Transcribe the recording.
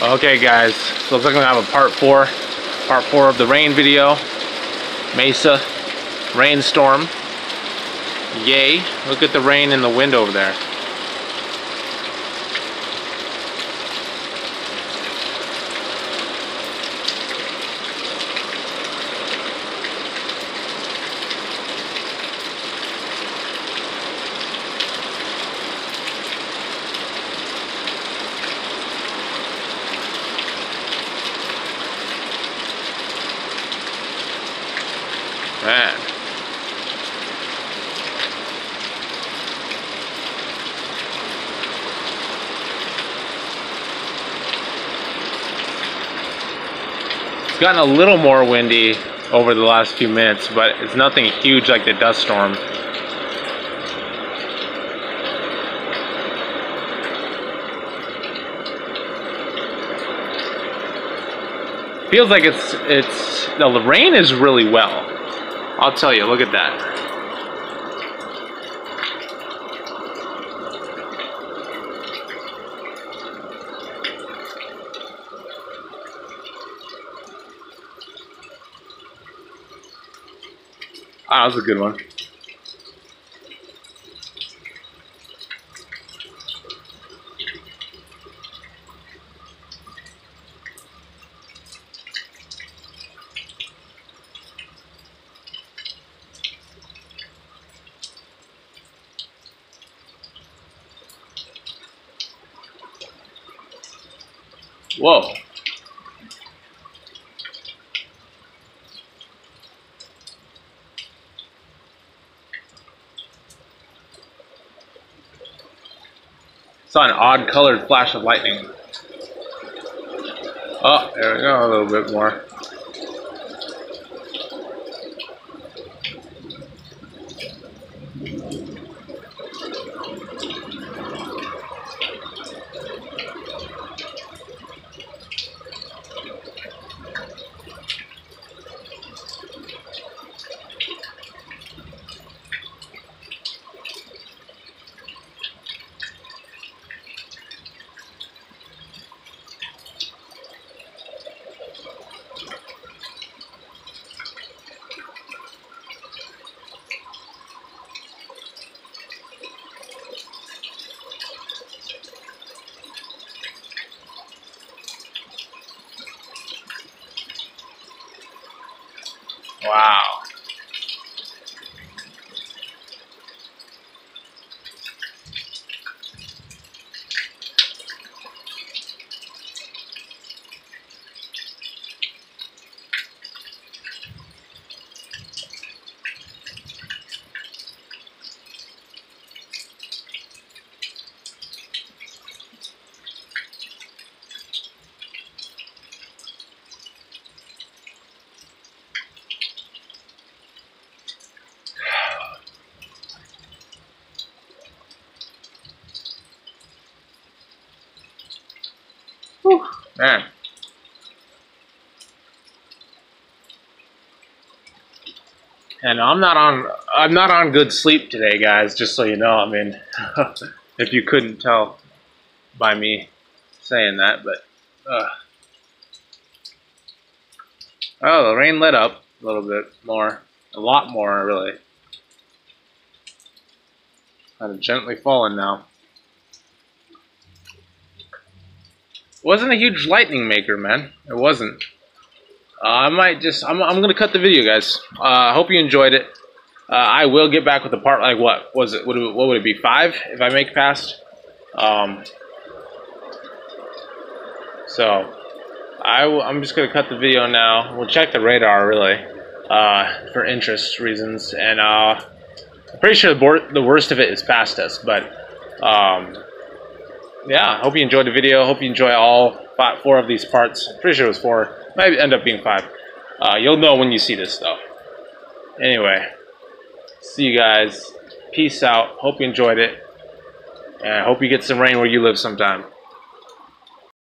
Okay guys, so looks like we're gonna have a part four of the rain video. Mesa, rainstorm. Yay, look at the rain and the wind over there. Man. It's gotten a little more windy over the last few minutes, but it's nothing huge like the dust storm. Feels like the rain is really well. I'll tell you, look at that. Ah, that was a good one. Whoa. Saw an odd colored flash of lightning. Oh, there we go, a little bit more. Wow. Whew, man. And I'm not on good sleep today, guys, just so you know. I mean, if you couldn't tell by me saying that, but oh, the rain let up a little bit more. A lot more, really. Kind of gently falling now. Wasn't a huge lightning maker, man. It wasn't. I'm gonna cut the video, guys. Hope you enjoyed it. I will get back with the part, like, what was it? What would it be, 5 if I make past? So I'm just gonna cut the video now. We'll check the radar, really, for interest reasons, and I'm pretty sure the worst of it is past us. But yeah, hope you enjoyed the video. Hope you enjoy all 4 of these parts. Pretty sure it was 4. Might end up being 5. You'll know when you see this, though. Anyway, see you guys. Peace out. Hope you enjoyed it. And I hope you get some rain where you live sometime.